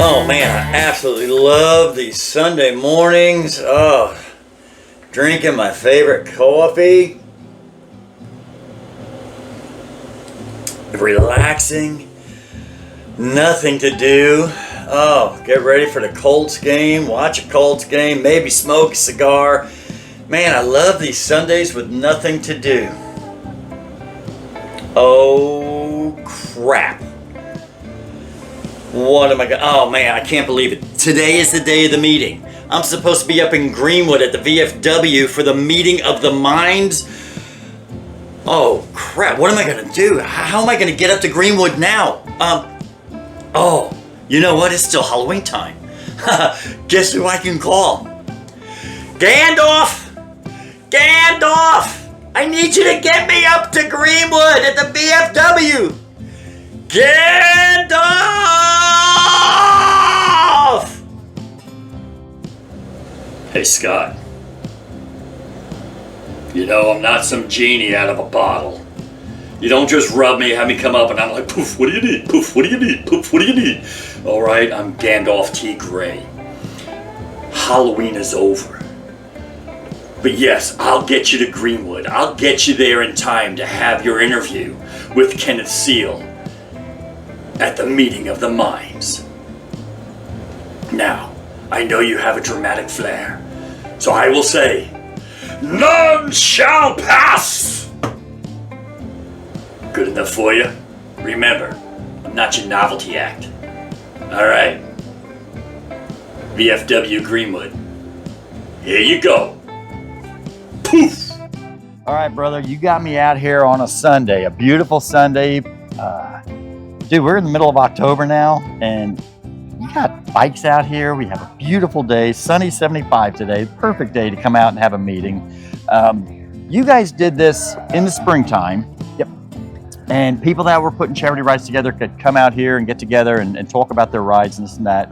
Oh man, I absolutely love these Sunday mornings. Oh, drinking my favorite coffee. Relaxing. Nothing to do. Oh, get ready for the Colts game. Watch a Colts game. Maybe smoke a cigar. Man, I love these Sundays with nothing to do. Oh, crap. What am I going to... Oh, man, I can't believe it. Today is the day of the meeting. I'm supposed to be up in Greenwood at the VFW for the meeting of the minds. Oh, crap. What am I going to do? How am I going to get up to Greenwood now? Oh, you know what? It's still Halloween time. Guess who I can call? Gandalf! Gandalf! I need you to get me up to Greenwood at the VFW! Gandalf! Hey, Scott. You know, I'm not some genie out of a bottle. You don't just rub me, have me come up, and I'm like, poof, what do you need? Poof, what do you need? Poof, what do you need? All right, I'm Gandalf T. Gray. Halloween is over. But yes, I'll get you to Greenwood. I'll get you there in time to have your interview with Kenneth Seal at the meeting of the minds. Now, I know you have a dramatic flair, so I will say, none shall pass! Good enough for you? Remember, I'm not your novelty act. Alright. VFW Greenwood. Here you go. Poof! Alright, brother, you got me out here on a Sunday, a beautiful Sunday. Dude, we're in the middle of October now, and you got bikes out here. We have a beautiful day, sunny 75 today. Perfect day to come out and have a meeting. You guys did this in the springtime. Yep. And people that were putting charity rides together could come out here and get together and talk about their rides and this and that.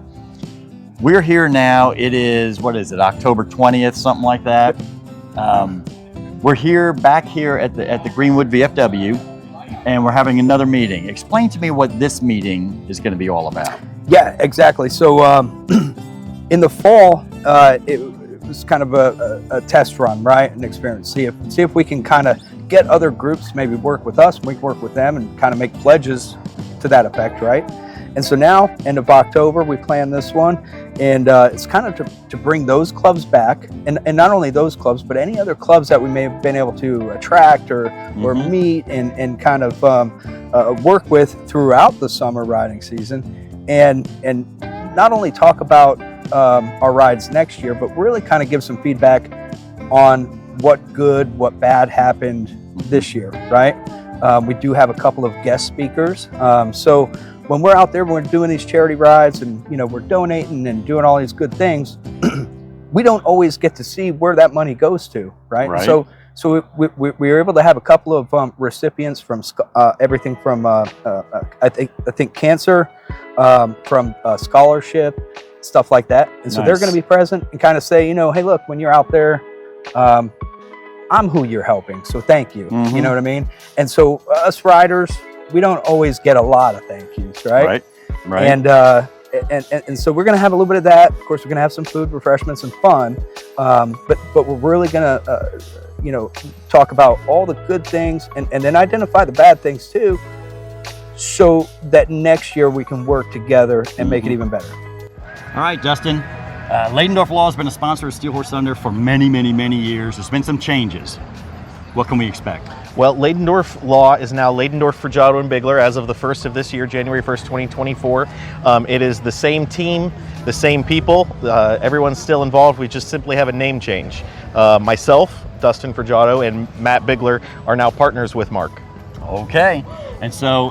We're here now. It is, what is it, October 20th, something like that. We're here, back here at the Greenwood VFW, and we're having another meeting. Explain to me what this meeting is going to be all about. Yeah, exactly. So in the fall, it was kind of a test run, right? An experience. See if we can kind of get other groups maybe work with us, we can work with them and kind of make pledges to that effect, right? And so now, end of October, we plan this one, and it's kind of to bring those clubs back, and not only those clubs, but any other clubs that we may have been able to attract or meet and kind of work with throughout the summer riding season, and not only talk about our rides next year, but really kind of give some feedback on what good, what bad happened this year, right? We do have a couple of guest speakers, so when we're out there, when we're doing these charity rides and, you know, we're donating and doing all these good things, we don't always get to see where that money goes to, right? So we were able to have a couple of recipients from everything from, I think cancer, from scholarship, stuff like that. And so they're going to be present and kind of say, you know, hey, look, when you're out there, I'm who you're helping. So thank you. You know what I mean? And so us riders, we don't always get a lot of thank yous, right? Right. And so we're going to have a little bit of that. Of course, we're going to have some food, refreshments, and fun. But we're really going to, you know, talk about all the good things and then identify the bad things too, so that next year we can work together and make it even better. All right, Dustin. Ladendorf Law has been a sponsor of Steel Horse Thunder for many, many, many years. There's been some changes. What can we expect? Well, Ladendorf Law is now Ladendorf, Fregiato, and Bigler as of the 1st of this year, January 1st, 2024. It is the same team, the same people. Everyone's still involved. We just simply have a name change. Myself, Dustin Fregiato, and Matt Bigler are now partners with Mark. Okay. And so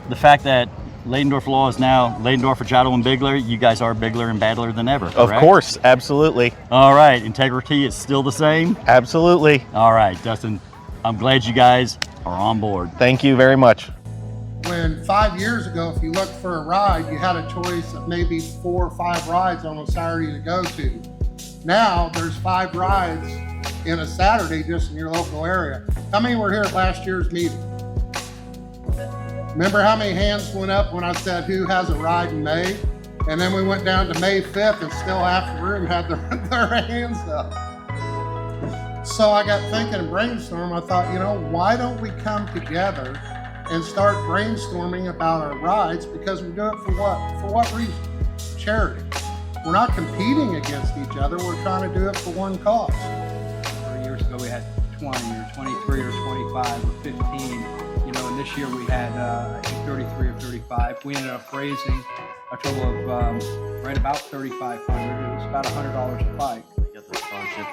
the fact that Ladendorf Law is now Ladendorf, Fregiato, and Bigler, you guys are bigger and badder than ever, correct? Of course, absolutely. All right. Integrity is still the same? Absolutely. All right, Dustin. I'm glad you guys are on board. Thank you very much. When 5 years ago, if you looked for a ride, you had a choice of maybe 4 or 5 rides on a Saturday to go to. Now there's 5 rides in a Saturday just in your local area. How many were here at last year's meeting? Remember how many hands went up when I said who has a ride in May? And then we went down to May 5th and still half the room had their hands up. So I got thinking and brainstorming. I thought, why don't we come together and start brainstorming about our rides, because we do it for what? For what reason? Charity. We're not competing against each other. We're trying to do it for one cause. 3 years ago we had 20 or 23 or 25 or 15, and this year we had I think 33 or 35. We ended up raising a total of right about $3,500. It was about $100 a bike. I got the scholarship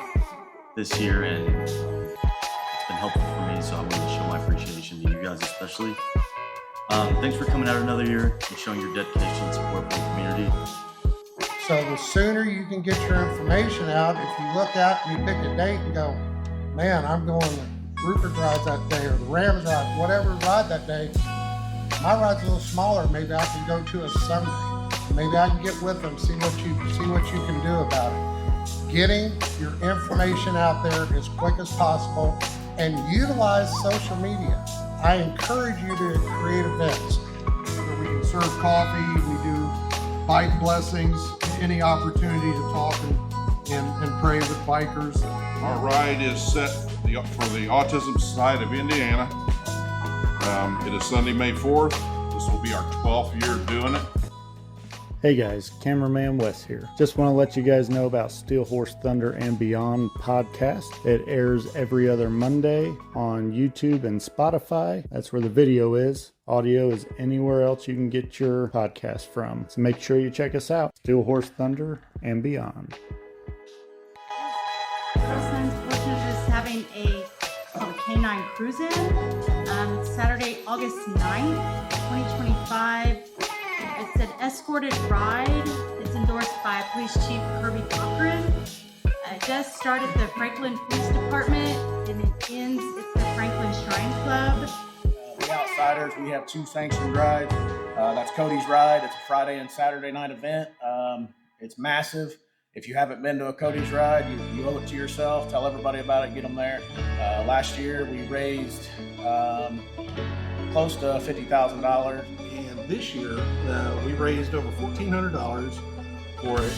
this year, and it's been helpful for me, so I wanted to show my appreciation to you guys especially. Thanks for coming out another year and showing your dedication and support for the community. So the sooner you can get your information out, if you look out and you pick a date and go, man, I'm going to Rupert rides that day, or the Rams ride, whatever ride that day. My ride's a little smaller. Maybe I can go to a Sunday. Maybe I can get with them, see what you can do about it. Getting your information out there as quick as possible, and utilize social media. I encourage you to create events where we can serve coffee, we do bike blessings, any opportunity to talk and pray with bikers. Our ride is set for the Autism Society of Indiana. It is Sunday, May 4th. This will be our 12th year doing it. Hey guys, Cameraman Wes here. Just want to let you guys know about Steel Horse Thunder and Beyond podcast. It airs every other Monday on YouTube and Spotify. That's where the video is. Audio is anywhere else you can get your podcast from. So make sure you check us out. Steel Horse Thunder and Beyond. Son's fortunate is having called a canine cruise-in. Saturday, August 9th, 2025. It's an escorted ride. It's endorsed by Police Chief Kirby Cochran. It does start at the Franklin Police Department and it ends at the Franklin Shrine Club. The Outsiders, we have 2 sanctioned rides. That's Cody's Ride. It's a Friday and Saturday night event. It's massive. If you haven't been to a Cody's Ride, you owe it to yourself. Tell everybody about it. Get them there. Last year, we raised close to $50,000. And this year, we raised over $1,400 for it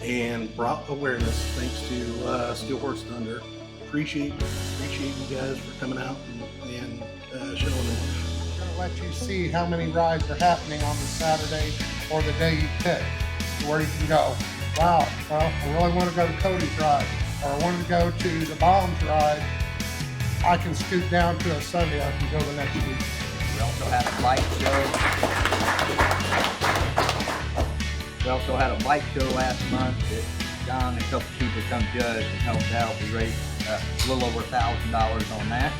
and brought awareness thanks to Steel Horse Thunder. Appreciate you guys for coming out and showing it. We're going to let you see how many rides are happening on the Saturday or the day you pick, where you can go, wow, well, I really want to go to Cody's Ride, or I want to go to the Bombs Ride. I can scoot down to a Sunday, I can go the next week. We also had a bike show. We also had a bike show last month that John and a couple people come judge and helped out. We raised a little over $1,000 on that.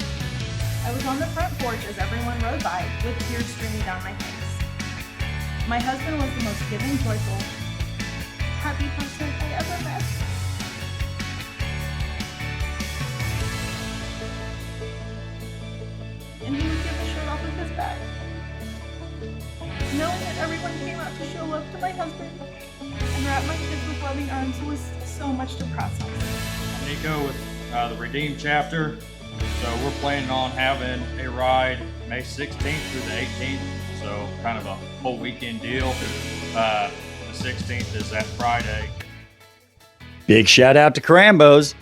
I was on the front porch as everyone rode by with tears streaming down my face. My husband was the most giving, joyful, happy person I ever met. And he would give the shirt off of his back. Knowing that everyone came out to show love to my husband and wrap my kids with loving arms was so much to process. I'm Nico with the Redeemed chapter. So we're planning on having a ride May 16th through the 18th. So kind of a whole weekend deal. The 16th is that Friday. Big shout out to Krambo's.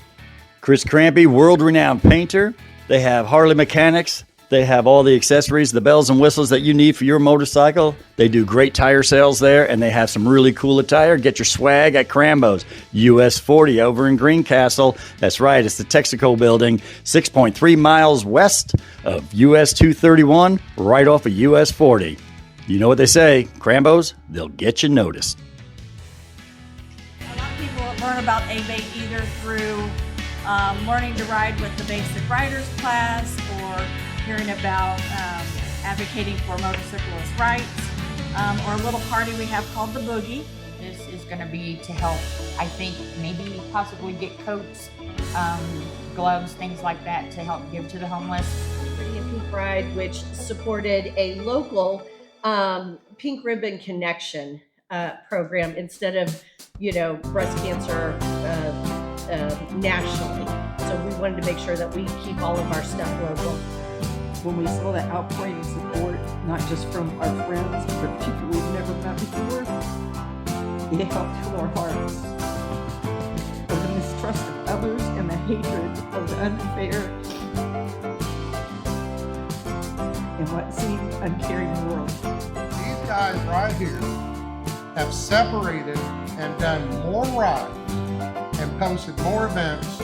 Chris Crampy, world-renowned painter. They have Harley mechanics. They have all the accessories, the bells and whistles that you need for your motorcycle. They do great tire sales there, and they have some really cool attire. Get your swag at Krambo's. US 40 over in Greencastle. That's right, it's the Texaco building, 6.3 miles west of US 231, right off of US 40. You know what they say, Krambo's, they'll get you noticed. A lot of people learn about ABATE either through learning to ride with the basic riders class or hearing about advocating for motorcyclist rights, or a little party we have called the Boogie. This is going to be to help, I think, maybe possibly get coats, gloves, things like that to help give to the homeless. Pretty and Pink Ride, which supported a local Pink Ribbon Connection program instead of, breast cancer nationally. So we wanted to make sure that we keep all of our stuff local. When we saw that outpouring of support, not just from our friends, but people we've never met before, be a help to our hearts. Of the mistrust of others and the hatred of the unfair in what seemed uncaring world. These guys right here have separated and done more rides and posted more events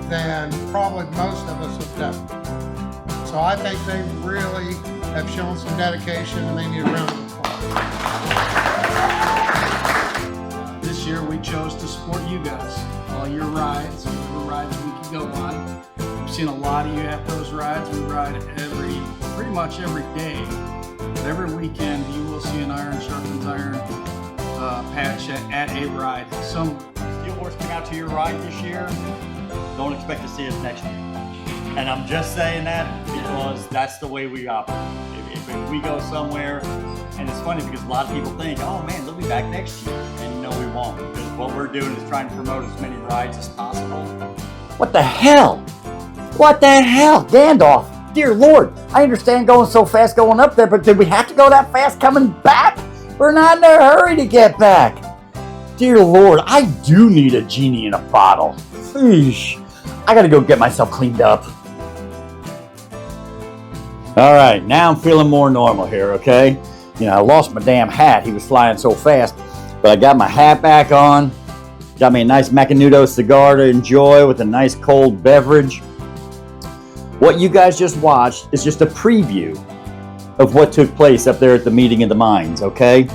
than probably most of us have done. So I think they really have shown some dedication, and they need a round of applause. This year we chose to support you guys, all your rides, whatever rides we could go on. We've seen a lot of you at those rides. We ride pretty much every day. But every weekend you will see an Iron Sharpens Iron patch at a ride. Some Steel Horse came out to your ride this year. Don't expect to see us next year. And I'm just saying that because that's the way we operate. If we go somewhere, and it's funny because a lot of people think, oh man, they'll be back next year. And no, we won't. Because what we're doing is trying to promote as many rides as possible. What the hell? What the hell? Gandalf, dear Lord, I understand going so fast going up there, but did we have to go that fast coming back? We're not in a hurry to get back. Dear Lord, I do need a genie in a bottle. Eesh. I gotta go get myself cleaned up. All right, now I'm feeling more normal here, okay? You know, I lost my damn hat. He was flying so fast, but I got my hat back on. Got me a nice Macanudo cigar to enjoy with a nice cold beverage. What you guys just watched is just a preview of what took place up there at the Meeting of the Minds, okay?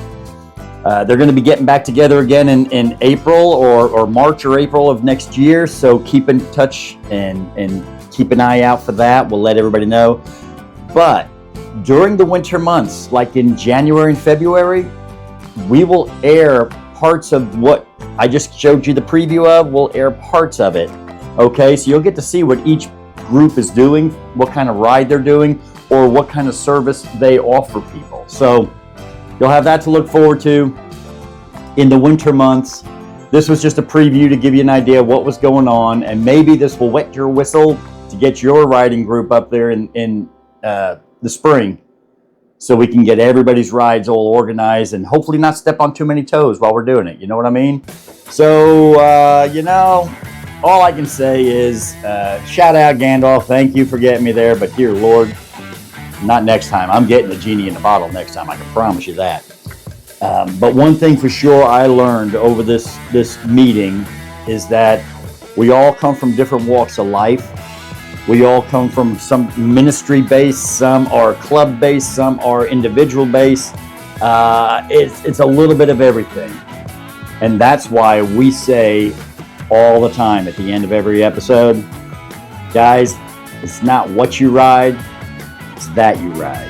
They're going to be getting back together again in April or March or April of next year, so keep in touch and keep an eye out for that. We'll let everybody know. But during the winter months, like in January and February, we will air parts of what I just showed you the preview of. We'll air parts of it, okay? So you'll get to see what each group is doing, what kind of ride they're doing, or what kind of service they offer people. So you'll have that to look forward to in the winter months. This was just a preview to give you an idea of what was going on, and maybe this will wet your whistle to get your riding group up there in the spring, so we can get everybody's rides all organized and hopefully not step on too many toes while we're doing it. You know what I mean? So, you know, all I can say is shout out Gandalf. Thank you for getting me there, but dear Lord, not next time. I'm getting a genie in a bottle next time. I can promise you that. But one thing for sure I learned over this meeting is that we all come from different walks of life. We all come from some ministry based, some are club based, some are individual based. It's a little bit of everything. And that's why we say all the time at the end of every episode, guys, it's not what you ride, it's that you ride.